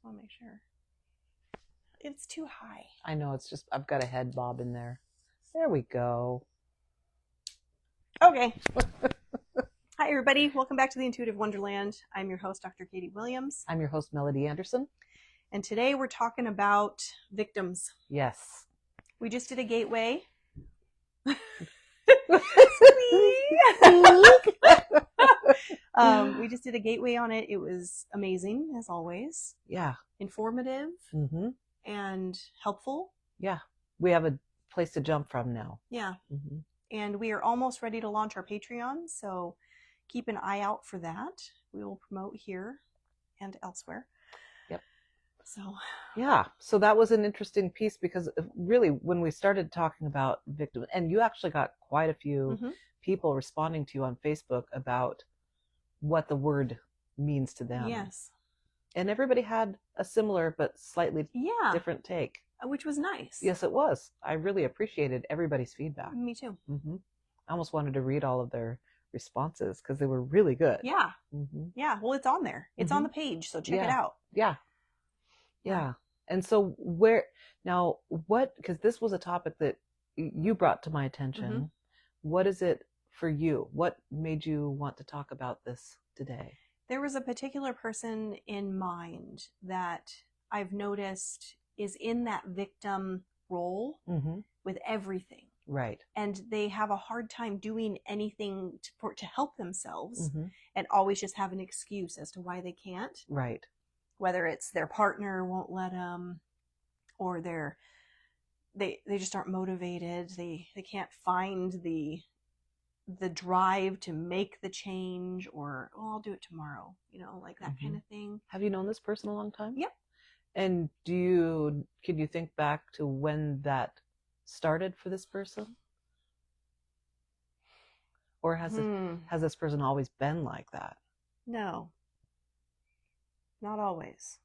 want to make sure. It's too high. I know, it's just, I've got a head bob in there. There we go. Okay. Hi, everybody. Welcome back to the Intuitive Wonderland. I'm your host, Dr. Katie Williams. I'm your host, Mel Anderson. And today we're talking about victims. Yes. We just did a gateway. We just did a gateway on it. It was amazing, as always. Yeah. Informative and helpful. Yeah. We have a place to jump from now. Yeah. And we are almost ready to launch our Patreon, so keep an eye out for that. We will promote here and elsewhere. Yep. So. Yeah. So that was an interesting piece because really when we started talking about victims, and you actually got quite a few people responding to you on Facebook about what the word means to them. Yes. And everybody had a similar but slightly different take. Which was nice. Yes, it was. I really appreciated everybody's feedback. Me too. I almost wanted to read all of their responses because they were really good. Yeah. Yeah. Well, it's on there. It's on the page, so check it out. Yeah. And so because this was a topic that you brought to my attention, what is it for you? What made you want to talk about this today? There was a particular person in mind that I've noticed is in that victim role with everything. Right. And they have a hard time doing anything to help themselves and always just have an excuse as to why they can't. Right. Whether it's their partner won't let them, or they just aren't motivated. They can't find the drive to make the change, or I'll do it tomorrow, like that kind of thing. Have you known this person a long time? Yep. And can you think back to when that started for this person? Or has this person always been like that? No. Not always.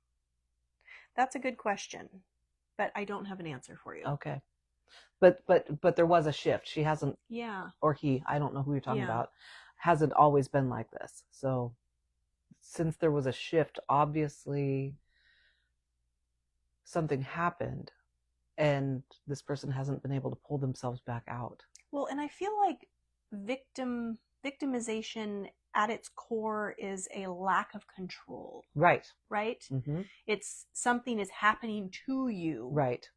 That's a good question, but I don't have an answer for you. Okay. But there was a shift. She hasn't, or he, I don't know who you're talking about, hasn't always been like this. So since there was a shift, obviously something happened and this person hasn't been able to pull themselves back out. Well, and I feel like victimization at its core is a lack of control. Right. Right? It's something is happening to you. Right.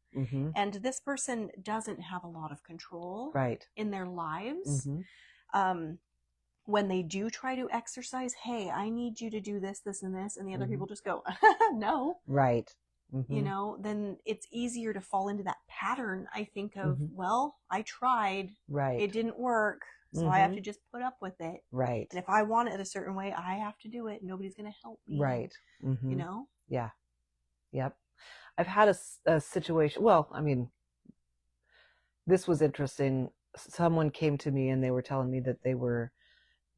And this person doesn't have a lot of control in their lives. When they do try to exercise, hey, I need you to do this, this, and this, and the other people just go, no. Right. Then it's easier to fall into that pattern, I think, of, well, I tried. Right. It didn't work. So I have to just put up with it. Right. And if I want it a certain way, I have to do it. Nobody's going to help me. Right. Yeah. Yep. I've had a situation. Well, I mean, this was interesting. Someone came to me and they were telling me that they were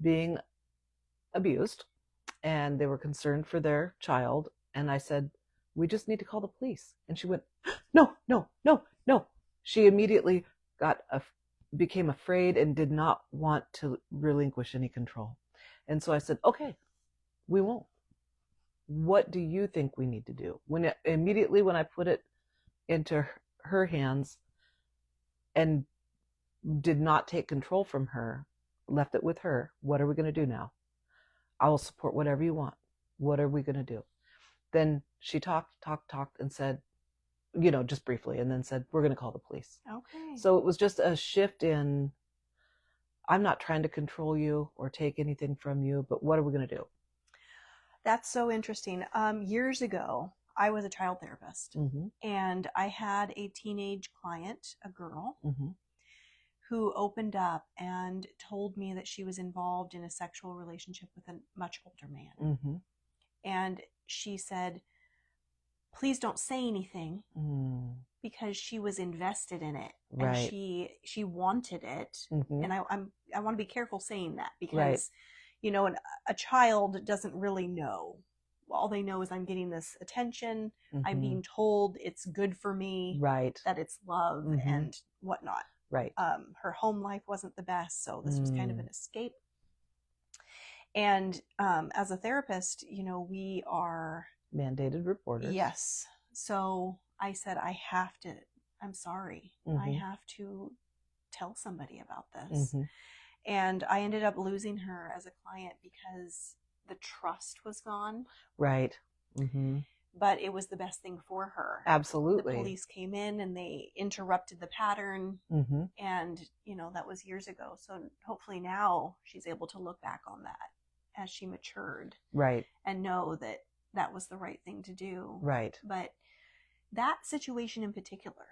being abused and they were concerned for their child. And I said, we just need to call the police. And she went, no. She immediately became afraid and did not want to relinquish any control. And so I said, okay, we won't. What do you think we need to do? Immediately when I put it into her hands and did not take control from her, left it with her, what are we going to do now? I will support whatever you want. What are we going to do? Then she talked and said, just briefly, and then said, we're going to call the police. Okay. So it was just a shift in, I'm not trying to control you or take anything from you, but what are we going to do? That's so interesting. Years ago, I was a child therapist, and I had a teenage client, a girl, who opened up and told me that she was involved in a sexual relationship with a much older man. And she said, please don't say anything, because she was invested in it, and she wanted it. And I want to be careful saying that, because a child doesn't really know. All they know is I'm getting this attention. I'm being told it's good for me, that it's love and whatnot. Her home life wasn't the best, so this was kind of an escape. And as a therapist, we are mandated reporters. Yes. So I said, I'm sorry. I have to tell somebody about this. And I ended up losing her as a client because the trust was gone. Right. But it was the best thing for her. Absolutely. The police came in and they interrupted the pattern. And, that was years ago. So hopefully now she's able to look back on that as she matured. Right. And know that that was the right thing to do. Right. But that situation in particular,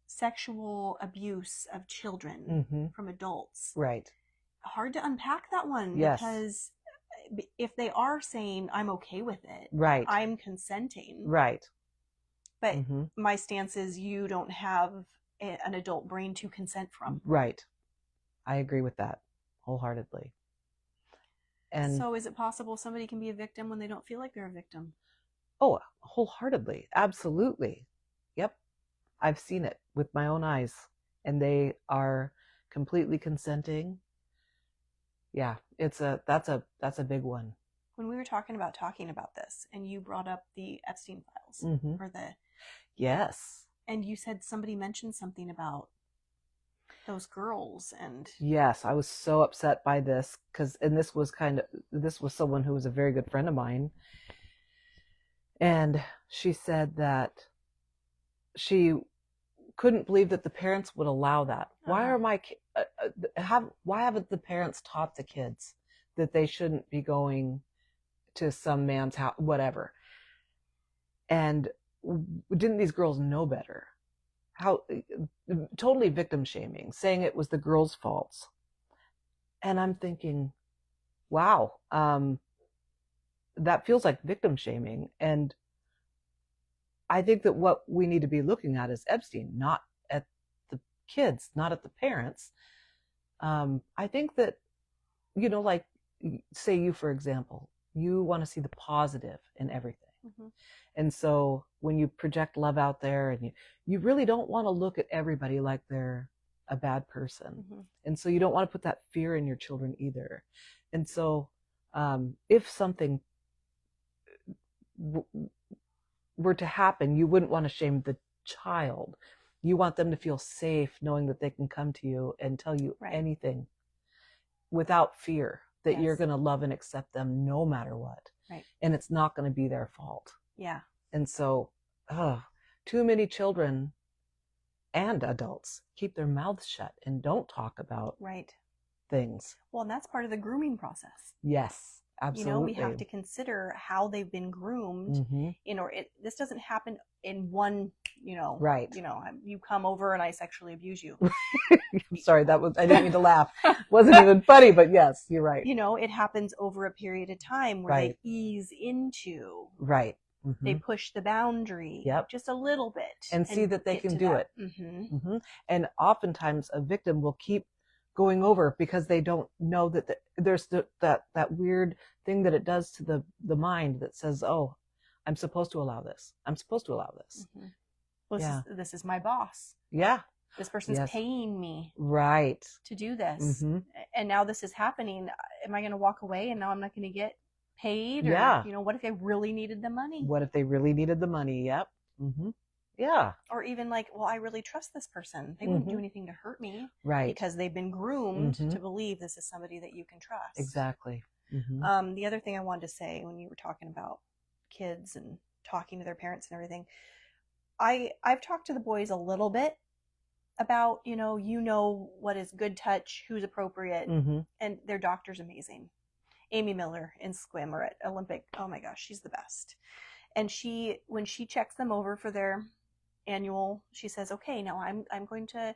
sexual abuse of children from adults. Right. Hard to unpack that one. Yes. Because if they are saying, I'm okay with it. Right. I'm consenting. Right. But my stance is you don't have an adult brain to consent from. Right. I agree with that wholeheartedly. And so is it possible somebody can be a victim when they don't feel like they're a victim? Oh, wholeheartedly. Absolutely. Yep. I've seen it with my own eyes, and they are completely consenting. Yeah, that's a big one. When we were talking about this, and you brought up the Epstein files, or yes, and you said somebody mentioned something about those girls, and yes, I was so upset by this and this was someone who was a very good friend of mine, and she said that she couldn't believe that the parents would allow that. Why haven't the parents taught the kids that they shouldn't be going to some man's house, whatever? And didn't these girls know better? How totally victim shaming, saying it was the girls' faults. And I'm thinking, wow, that feels like victim shaming. And I think that what we need to be looking at is Epstein, not at the kids, not at the parents. I think that, like, say you, for example, you want to see the positive in everything. And so when you project love out there, and you really don't want to look at everybody like they're a bad person. And so you don't want to put that fear in your children either. And so if something were to happen, you wouldn't want to shame the child. You want them to feel safe knowing that they can come to you and tell you anything without fear, that you're going to love and accept them no matter what. Right. And it's not going to be their fault. Yeah. And so too many children and adults keep their mouths shut and don't talk about things. Well, and that's part of the grooming process. Yes. Absolutely. We have to consider how they've been groomed. This doesn't happen in one, you come over and I sexually abuse you. I'm sorry, I didn't mean to laugh. Wasn't even funny, but yes, you're right. It happens over a period of time where they ease into. Right. They push the boundary just a little bit. And see that they can do it. And oftentimes a victim will keep going over because they don't know that there's that weird thing that it does to the mind that says, oh, I'm supposed to allow this. I'm supposed to allow this. Well, this is my boss. Yeah. This person's paying me. Right. To do this. And now this is happening. Am I going to walk away and now I'm not going to get paid? Or, what if they really needed the money? Yep. Yeah. Or even like, well, I really trust this person. They wouldn't do anything to hurt me. Right. Because they've been groomed to believe this is somebody that you can trust. Exactly. The other thing I wanted to say when you were talking about kids and talking to their parents and everything, I've talked to the boys a little bit about, what is good touch, who's appropriate, and their doctor's amazing. Amy Miller in Squim or at Olympic. Oh my gosh, she's the best. And when she checks them over for their annual, she says, okay, now I'm going to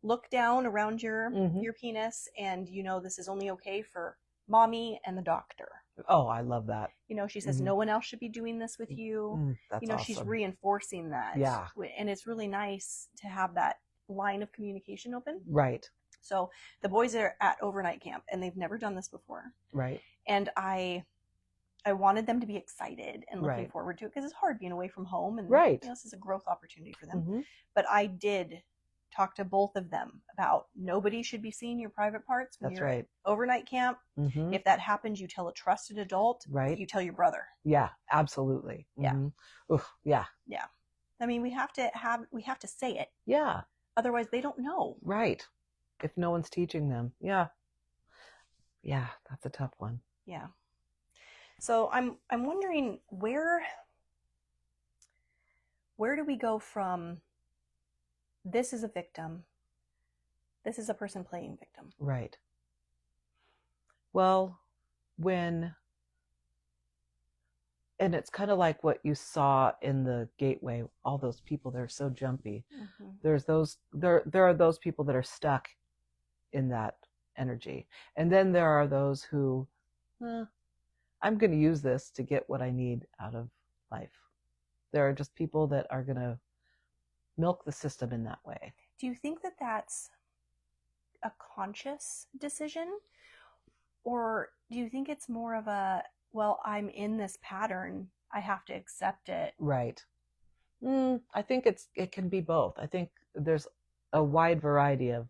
look down around your penis, and this is only okay for mommy and the doctor. Oh, I love that. She says no one else should be doing this with you. That's awesome. She's reinforcing that. Yeah. And it's really nice to have that line of communication open. Right. So the boys are at overnight camp and they've never done this before. Right. And I wanted them to be excited and looking forward to it because it's hard being away from home, and this is a growth opportunity for them. But I did talk to both of them about nobody should be seeing your private parts when That's you're right. at overnight camp. Mm-hmm. If that happens, you tell a trusted adult. Right. You tell your brother. Yeah, absolutely. Yeah. Mm-hmm. Oof, yeah. Yeah. I mean, we have to say it. Yeah. Otherwise, they don't know. Right. If no one's teaching them. Yeah. Yeah, that's a tough one. Yeah. So I'm wondering where do we go from this is a victim, this is a person playing victim? Right. Well, and it's kind of like what you saw in the gateway, all those people that are so jumpy. Mm-hmm. There are those people that are stuck in that energy. And then there are those who, I'm going to use this to get what I need out of life. There are just people that are going to milk the system in that way. Do you think that that's a conscious decision? Or do you think it's more of a, well, I'm in this pattern, I have to accept it? Right. I think it can be both. I think there's a wide variety of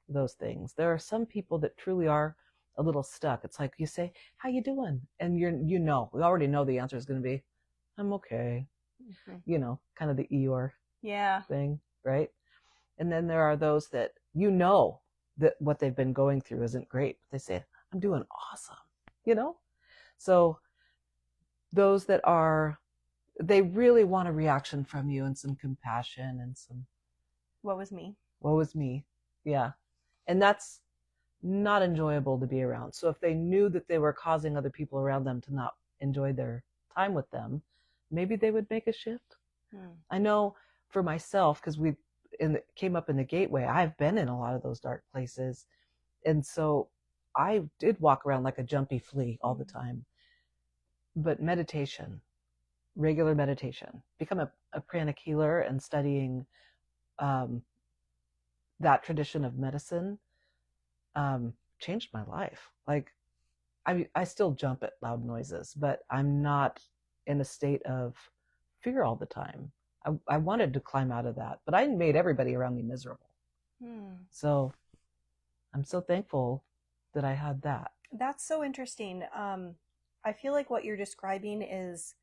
those things. There are some people that truly are a little stuck. It's like you say, "How you doing?" And we already know the answer is going to be, "I'm okay." Mm-hmm. Kind of the Eeyore thing, right? And then there are those that that what they've been going through isn't great, but they say, "I'm doing awesome." So those that they really want a reaction from you and some compassion and some what was me. Yeah. And that's not enjoyable to be around. So if they knew that they were causing other people around them to not enjoy their time with them, maybe they would make a shift. I know for myself, because we came up in the gateway, I've been in a lot of those dark places. And so I did walk around like a jumpy flea all the time. But meditation, regular meditation, become a pranic healer and studying that tradition of medicine changed my life. Like I still jump at loud noises, but I'm not in a state of fear all the time. I wanted to climb out of that, but I made everybody around me miserable. So I'm so thankful that I had that. That's so interesting. I feel like what you're describing is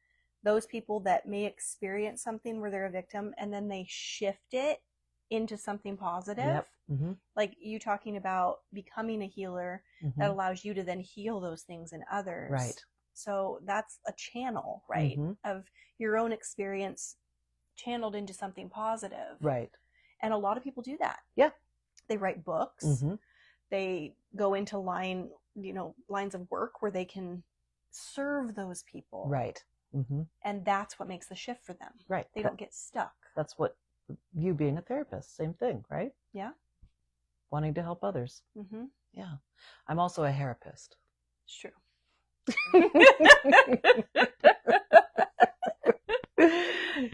those people that may experience something where they're a victim and then they shift it into something positive. Yep. Mm-hmm. Like you talking about becoming a healer that allows you to then heal those things in others. Right. So that's a channel, right? Of your own experience channeled into something positive. Right. And a lot of people do that. Yeah. They write books. They go into lines of work where they can serve those people. Right. And that's what makes the shift for them. Right. They don't get stuck. That's what you being a therapist, same thing, right? Yeah. Wanting to help others. Yeah. I'm also a therapist. It's true.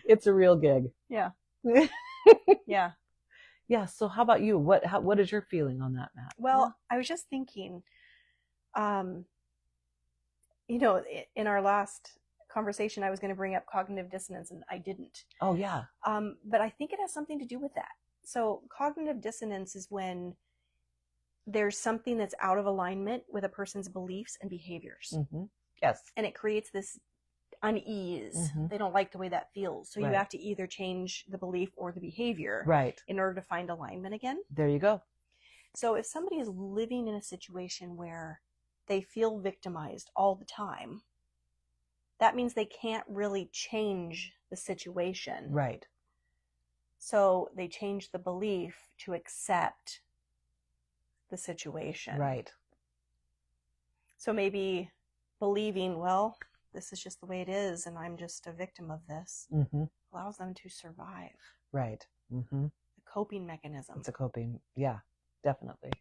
It's a real gig. Yeah. Yeah. Yeah. So how about you? What is your feeling on that, Matt? Well, I was just thinking, in our last conversation, I was going to bring up cognitive dissonance and I didn't. Oh yeah. But I think it has something to do with that. So cognitive dissonance is when there's something that's out of alignment with a person's beliefs and behaviors. Yes. And it creates this unease. They don't like the way that feels. So you have to either change the belief or the behavior in order to find alignment again. There you go. So if somebody is living in a situation where they feel victimized all the time, that means they can't really change the situation. Right. So they change the belief to accept the situation. Right. So maybe believing, well, this is just the way it is and I'm just a victim of this, allows them to survive. Right. A coping mechanism. It's a coping. Yeah, definitely.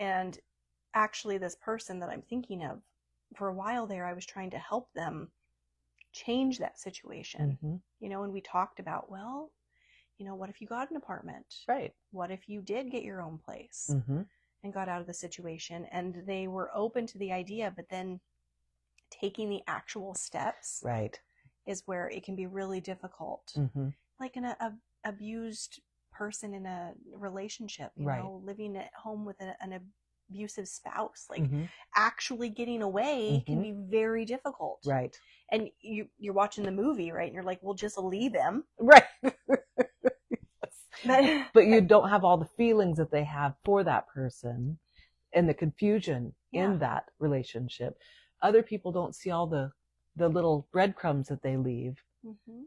And actually this person that I'm thinking of, for a while there, I was trying to help them change that situation. And we talked about, well, what if you got an apartment? Right. What if you did get your own place and got out of the situation? And they were open to the idea, but then taking the actual steps is where it can be really difficult. Like an abused person in a relationship, you Right. know, living at home with an abusive spouse, like Mm-hmm. actually getting away can be very difficult. Right. And you're watching the movie, right? And you're like, well, just leave him. Right. But But you don't have all the feelings that they have for that person and the confusion in that relationship. Other people don't see all the little breadcrumbs that they leave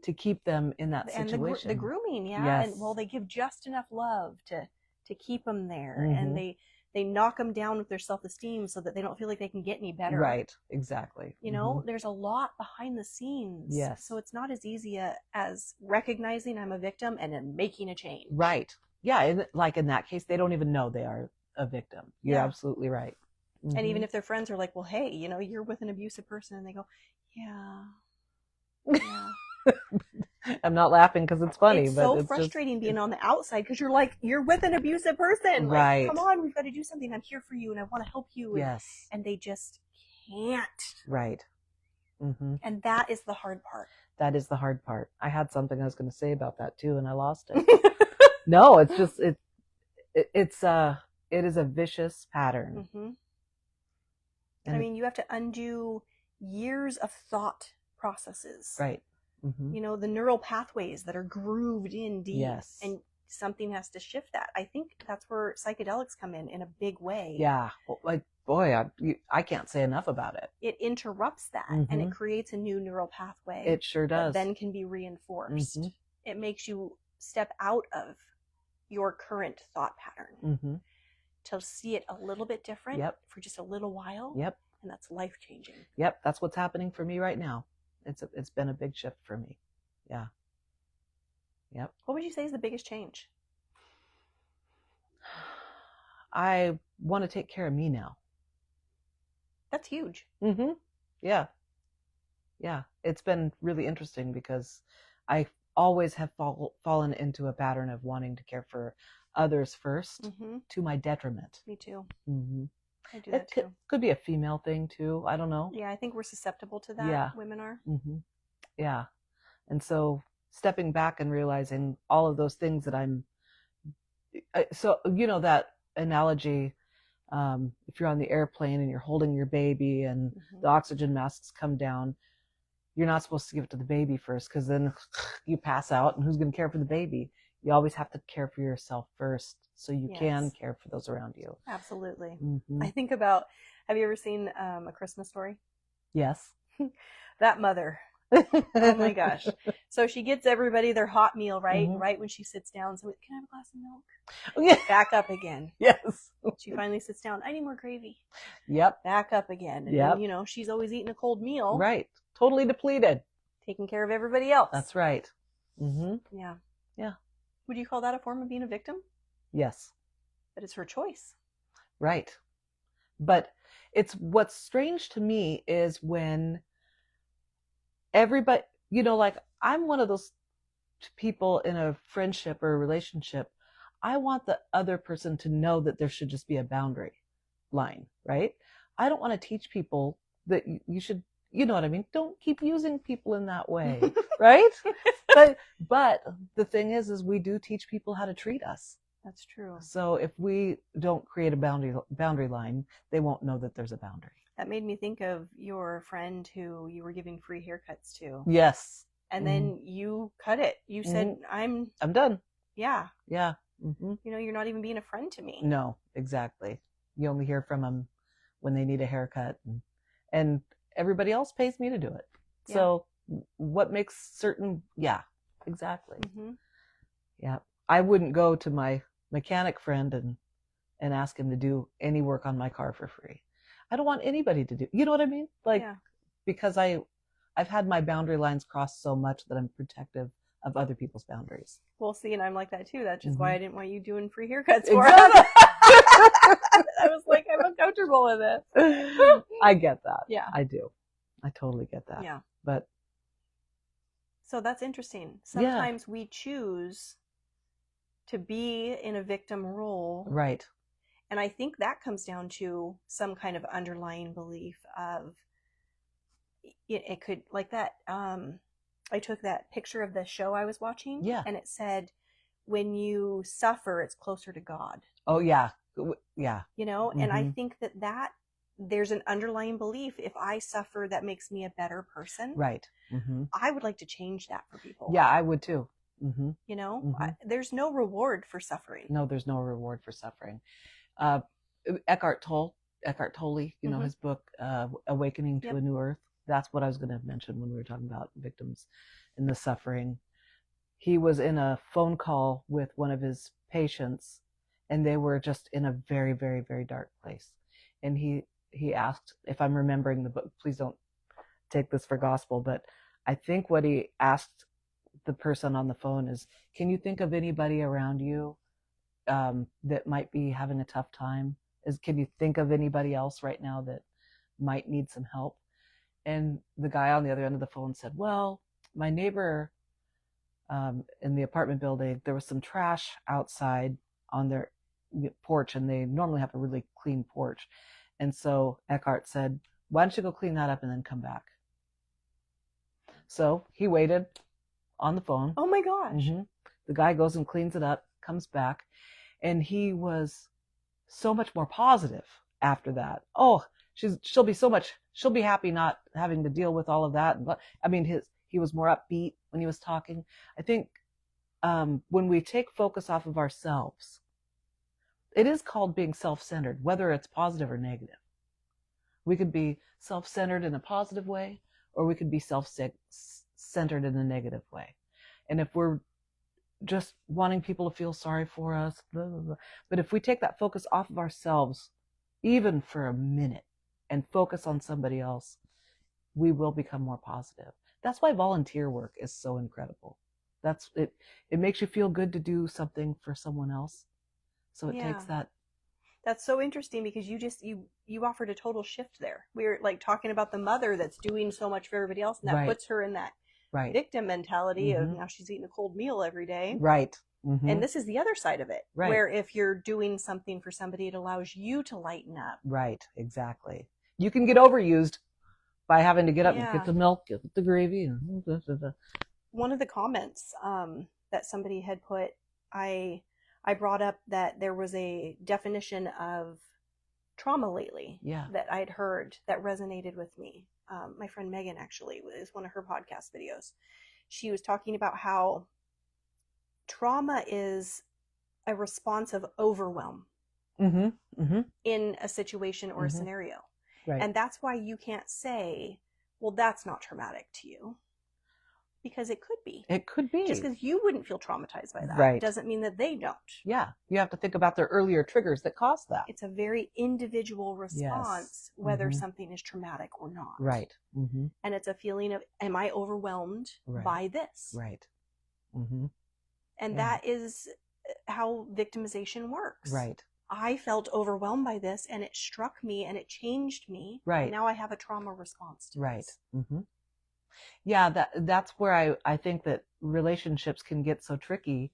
to keep them in that situation. And the grooming, Yes. And well, they give just enough love to keep them there, and they knock them down with their self-esteem so that they don't feel like they can get any better. Right. Exactly. You know, there's a lot behind the scenes. Yes. So it's not as easy as recognizing I'm a victim and then making a change. Right. Yeah. And like in that case, they don't even know they are a victim. You're absolutely right. And even if their friends are like, well, hey, you know, you're with an abusive person, and they go, yeah. I'm not laughing because it's funny, it's but so it's frustrating being on the outside because you're like, you're with an abusive person. Right. Like, come on, we've got to do something. I'm here for you and I want to help you. Yes. And they just can't. Right. And that is the hard part. That is the hard part. I had something I was going to say about that too, and I lost it. No, it's just, it is a vicious pattern. I mean, you have to undo years of thought processes. Right. You know, the neural pathways that are grooved in deep. Yes. And something has to shift that. I think that's where psychedelics come in a big way. Yeah. Well, like, boy, I can't say enough about it. It interrupts that and it creates a new neural pathway. It sure does. That then can be reinforced. It makes you step out of your current thought pattern to see it a little bit different for just a little while. Yep. And that's life-changing. Yep. That's what's happening for me right now. It's been a big shift for me. Yeah. Yep. What would you say is the biggest change? I want to take care of me now. That's huge. Yeah. Yeah. It's been really interesting because I always have fallen into a pattern of wanting to care for others first to my detriment. Me too. I do It that too. Could be a female thing too. I don't know. Yeah, I think we're susceptible to that. Yeah. Women are. Yeah. And so stepping back and realizing all of those things that so, you know, that analogy, if you're on the airplane and you're holding your baby and the oxygen masks come down, you're not supposed to give it to the baby first because then you pass out and who's going to care for the baby? You always have to care for yourself first so you can care for those around you. Absolutely. I think about, have you ever seen A Christmas Story? Yes. That mother. Oh my gosh. So she gets everybody their hot meal, right? Right when she sits down. So, can I have a glass of milk? Oh, yeah. Back up again. Yes. She finally sits down. I need more gravy. Yep. Back up again. And then, you know, she's always eating a cold meal. Right. Totally depleted. Taking care of everybody else. That's right. Yeah. Yeah. Would you call that a form of being a victim? Yes. But it's her choice. Right. But what's strange to me is when everybody, you know, like I'm one of those people in a friendship or a relationship. I want the other person to know that there should just be a boundary line, right? I don't want to teach people that you should, you know what I mean? Don't keep using people in that way, right? But the thing is we do teach people how to treat us. That's true. So if we don't create a boundary line, they won't know that there's a boundary. That made me think of your friend who you were giving free haircuts to. Yes. And then you cut it. You said, I'm done. Yeah. Yeah. You know, you're not even being a friend to me. No, exactly. You only hear from them when they need a haircut, and everybody else pays me to do it. Yeah. So what makes certain? Yeah, exactly. Yeah, I wouldn't go to my mechanic friend and ask him to do any work on my car for free. I don't want anybody to do. You know what I mean? Like, because I've had my boundary lines crossed so much that I'm protective of other people's boundaries. Well, see, and I'm like that too. That's just why I didn't want you doing free haircuts for us. I was like, I'm uncomfortable with it. I get that. Yeah. I do. I totally get that. Yeah. But. So that's interesting. Sometimes we choose to be in a victim role. Right. And I think that comes down to some kind of underlying belief of it could, like that. I took that picture of the show I was watching. Yeah. And it said, when you suffer, it's closer to God. Oh, yeah. Yeah. You know, and I think that there's an underlying belief, if I suffer, that makes me a better person. Right. I would like to change that for people. Yeah, I would too. You know, there's no reward for suffering. No, there's no reward for suffering. Eckhart Tolle, you know, his book, Awakening to a New Earth. That's what I was going to mention when we were talking about victims and the suffering. He was in a phone call with one of his patients, and they were just in a very, very, very dark place. And he asked, if I'm remembering the book, please don't take this for gospel, but I think what he asked the person on the phone is, can you think of anybody around you that might be having a tough time? Can you think of anybody else right now that might need some help? And the guy on the other end of the phone said, well, my neighbor in the apartment building, there was some trash outside on their porch, and they normally have a really clean porch. And so Eckhart said, why don't you go clean that up and then come back? So he waited on the phone. Oh my gosh. The guy goes and cleans it up, comes back, and he was so much more positive after that. Oh, she'll be happy not having to deal with all of that. But I mean, he was more upbeat when he was talking. I think when we take focus off of ourselves, it is called being self-centered, whether it's positive or negative. We could be self-centered in a positive way, or we could be self-centered in a negative way. And if we're just wanting people to feel sorry for us, blah, blah, blah. But if we take that focus off of ourselves, even for a minute, and focus on somebody else, we will become more positive. That's why volunteer work is so incredible. That's it. It makes you feel good to do something for someone else. So it takes that. That's so interesting, because you offered a total shift there. We were like talking about the mother that's doing so much for everybody else, and that puts her in that victim mentality of now she's eating a cold meal every day. Right. And this is the other side of it, where if you're doing something for somebody, it allows you to lighten up. Right. Exactly. You can get overused by having to get up and get the milk, get the gravy. One of the comments that somebody had put, I brought up that there was a definition of trauma lately that I'd heard that resonated with me. My friend Megan actually was one of her podcast videos. She was talking about how trauma is a response of overwhelm in a situation or a scenario. Right. And that's why you can't say, well, that's not traumatic to you. Because it could be. It could be. Just because you wouldn't feel traumatized by that doesn't mean that they don't. Yeah. You have to think about their earlier triggers that caused that. It's a very individual response, whether something is traumatic or not. Right. And it's a feeling of, am I overwhelmed by this? Right. And that is how victimization works. Right. I felt overwhelmed by this, and it struck me, and it changed me. Right. And now I have a trauma response to this. Yeah, that's where I think that relationships can get so tricky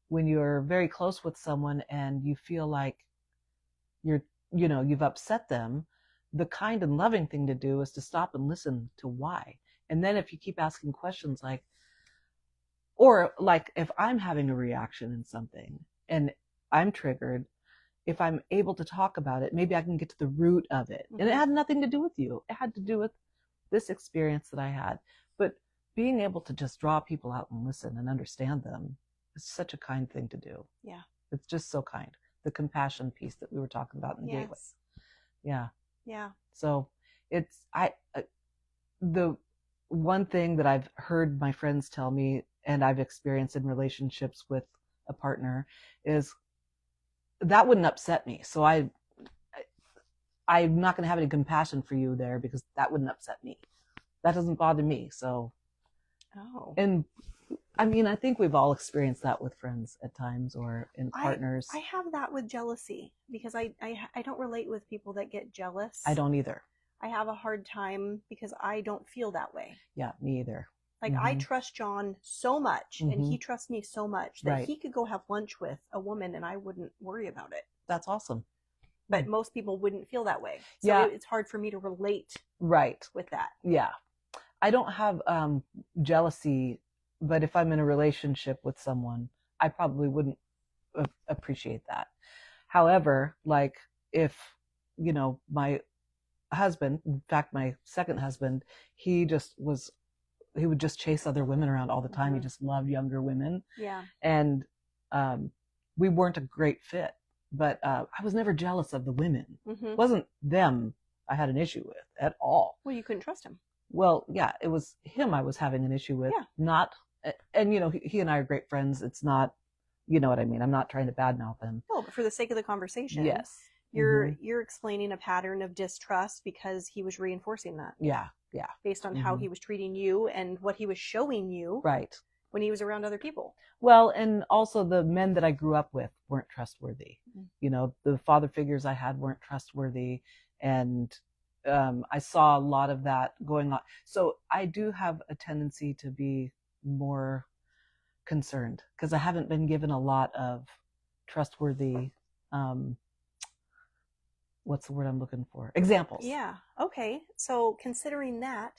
when you're very close with someone and you feel like you've upset them. The kind and loving thing to do is to stop and listen to why. And then if you keep asking questions like, or like if I'm having a reaction in something and I'm triggered, if I'm able to talk about it, maybe I can get to the root of it. And it had nothing to do with you. It had to do with this experience that I had. But being able to just draw people out and listen and understand them is such a kind thing to do. Yeah. It's just so kind. The compassion piece that we were talking about in the gateway. Yeah. Yeah. So the one thing that I've heard my friends tell me, and I've experienced in relationships with a partner, is that wouldn't upset me. So I'm not going to have any compassion for you there because that wouldn't upset me. That doesn't bother me. So, and I mean, I think we've all experienced that with friends at times or in partners. I have that with jealousy because I don't relate with people that get jealous. I don't either. I have a hard time because I don't feel that way. Yeah, me either. Like I trust John so much and he trusts me so much that he could go have lunch with a woman and I wouldn't worry about it. That's awesome. But most people wouldn't feel that way. So it's hard for me to relate with that. Yeah. I don't have jealousy, but if I'm in a relationship with someone, I probably wouldn't appreciate that. However, like if, you know, my husband, in fact, my second husband, he would just chase other women around all the time. Mm-hmm. He just loved younger women. Yeah. And we weren't a great fit, but I was never jealous of the women. Mm-hmm. It wasn't them I had an issue with at all. Well, you couldn't trust him. Well, yeah, it was him I was having an issue with, not, and you know, he and I are great friends. It's not, you know what I mean? I'm not trying to badmouth him. No, but for the sake of the conversation, yes, you're explaining a pattern of distrust because he was reinforcing that. Yeah. Based on how he was treating you and what he was showing you. Right. When he was around other people. Well, and also the men that I grew up with weren't trustworthy. Mm-hmm. You know, the father figures I had weren't trustworthy. And I saw a lot of that going on. So I do have a tendency to be more concerned because I haven't been given a lot of trustworthy, what's the word I'm looking for? Examples. Yeah. Okay. So considering that,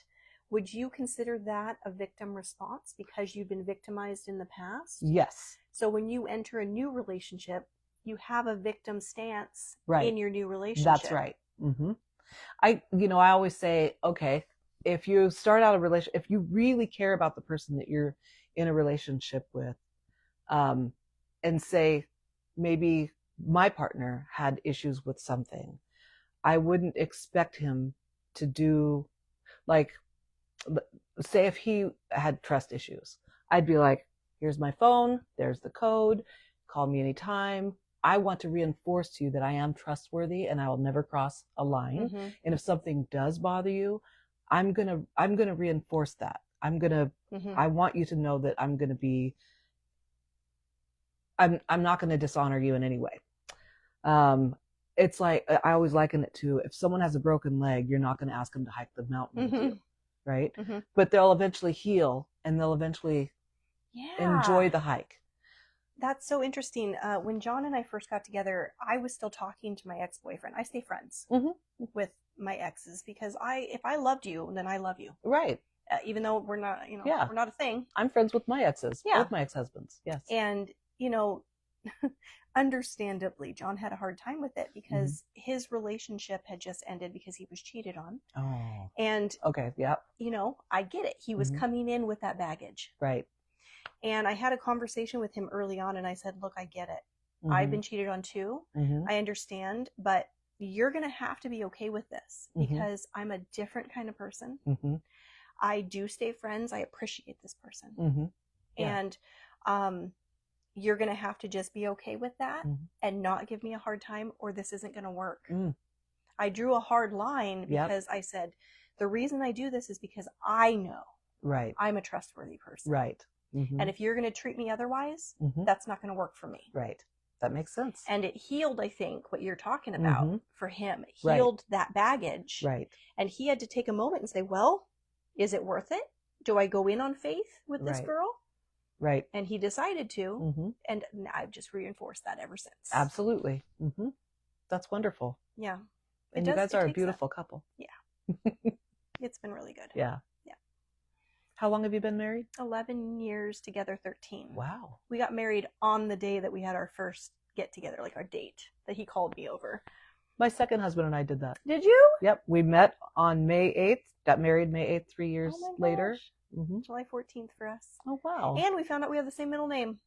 would you consider that a victim response because you've been victimized in the past? Yes. So when you enter a new relationship, you have a victim stance in your new relationship. That's right. Mm-hmm. I always say, okay, if you start out a relationship, if you really care about the person that you're in a relationship with, and say maybe my partner had issues with something, I wouldn't expect him to do, like, say if he had trust issues, I'd be like, here's my phone, there's the code, call me anytime. I want to reinforce to you that I am trustworthy and I will never cross a line. Mm-hmm. And if something does bother you, I'm gonna reinforce that. I want you to know that I'm not gonna dishonor you in any way. It's like, I always liken it to, if someone has a broken leg, you're not gonna ask them to hike the mountain with you. Right? Mm-hmm. But they'll eventually heal and they'll eventually enjoy the hike. That's so interesting. When John and I first got together, I was still talking to my ex-boyfriend. I stay friends with my exes because if I loved you, then I love you. Right. Even though we're not, we're not a thing. I'm friends with my exes, both my ex-husbands. Yes. And, understandably, John had a hard time with it because his relationship had just ended because he was cheated on. Oh. And okay, yeah. I get it. He was coming in with that baggage. Right. And I had a conversation with him early on and I said, look, I get it. I've been cheated on too. I understand, but you're going to have to be okay with this because I'm a different kind of person. I do stay friends. I appreciate this person. Yeah. And, you're going to have to just be okay with that and not give me a hard time or this isn't going to work. I drew a hard line because I said, the reason I do this is because I know I'm a trustworthy person. Right. And if you're going to treat me otherwise, that's not going to work for me. Right. That makes sense. And it healed, I think, what you're talking about for him. It healed that baggage. Right. And he had to take a moment and say, well, is it worth it? Do I go in on faith with this girl? Right. And he decided to, and I've just reinforced that ever since. Absolutely. That's wonderful. Yeah. And you guys are a beautiful couple. Yeah. It's been really good. Yeah. Yeah. How long have you been married? 11 years together, 13. Wow. We got married on the day that we had our first get together, like our date that he called me over. My second husband and I did that. Did you? Yep. We met on May 8th, got married May 8th, 3 years later. July 14th for us. Oh, wow. And we found out we have the same middle name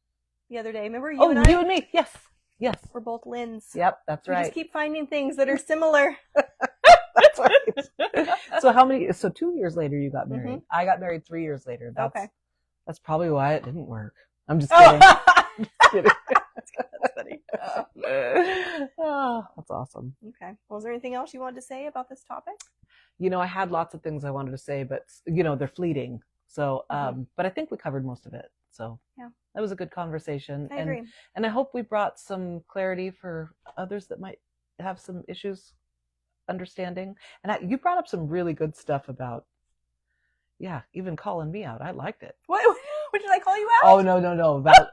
the other day. Remember you and I? Oh, you and me. Yes. Yes. We're both Lynn's. Yep, that's right. We just keep finding things that are similar. That's right. So 2 years later you got married. I got married 3 years later. That's probably why it didn't work. I'm just kidding. Just kidding. That's funny. Oh, that's awesome. Okay. Well, is there anything else you wanted to say about this topic? I had lots of things I wanted to say, but they're fleeting. So, but I think we covered most of it. So yeah, that was a good conversation. I agree. And I hope we brought some clarity for others that might have some issues understanding. And you brought up some really good stuff about, even calling me out. I liked it. What did I call you out? Oh, no. About,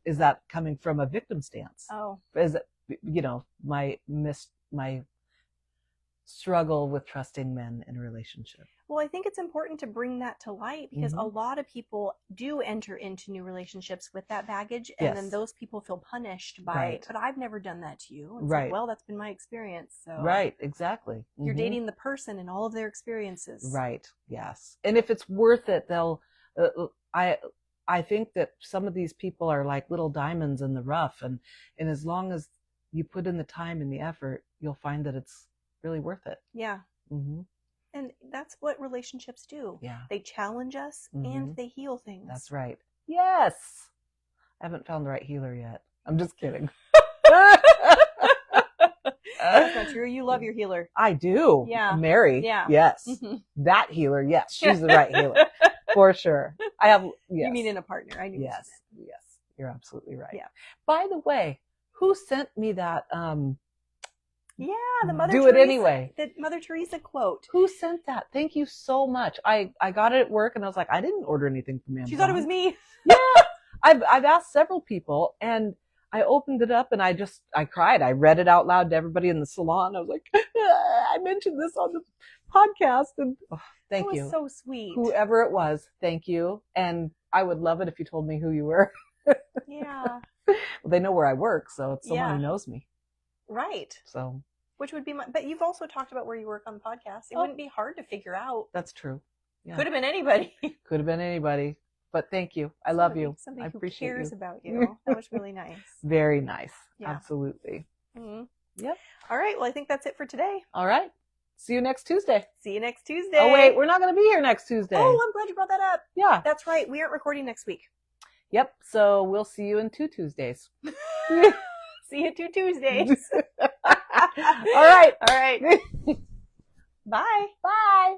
is that coming from a victim stance? Oh. Is it, my struggle with trusting men in a relationship. Well, I think it's important to bring that to light because a lot of people do enter into new relationships with that baggage, and then those people feel punished by it. But I've never done that to you. It's like, well, that's been my experience. So exactly. You're dating the person and all of their experiences. Right. Yes. And if it's worth it, they'll. I think that some of these people are like little diamonds in the rough, and as long as you put in the time and the effort, you'll find that it's really worth it. Yeah. And that's what relationships do. Yeah. They challenge us and they heal things. That's right. Yes. I haven't found the right healer yet. I'm just kidding. That's not true. You love your healer. I do. Yeah. Mary. Yeah. Yes. That healer. Yes. She's the right healer. For sure. I have. Yes. You mean in a partner. I knew. Yes. Yes. You're absolutely right. Yeah. By the way, who sent me that? Yeah, the Mother Do Teresa, it anyway. The Mother Teresa quote. Who sent that? Thank you so much. I got it at work and I was like, I didn't order anything from Amazon. She thought it was me. Yeah. I've asked several people, and I opened it up and I cried. I read it out loud to everybody in the salon. I was like, I mentioned this on the podcast, and thank you. That was so sweet. Whoever it was, thank you. And I would love it if you told me who you were. Yeah. Well, they know where I work, so it's someone who knows me. Right. So. Which would be but you've also talked about where you work on the podcast. It wouldn't be hard to figure out. That's true. Yeah. Could have been anybody. Could have been anybody. But thank you. I love you. Somebody I appreciate who cares you. about you. That was really nice. Very nice. Yeah. Absolutely. Yep. All right. Well, I think that's it for today. All right. See you next Tuesday. See you next Tuesday. Oh, wait. We're not going to be here next Tuesday. Oh, I'm glad you brought that up. Yeah. That's right. We aren't recording next week. Yep. So we'll see you in 2 Tuesdays. See you 2 Tuesdays. All right. All right. Bye. Bye.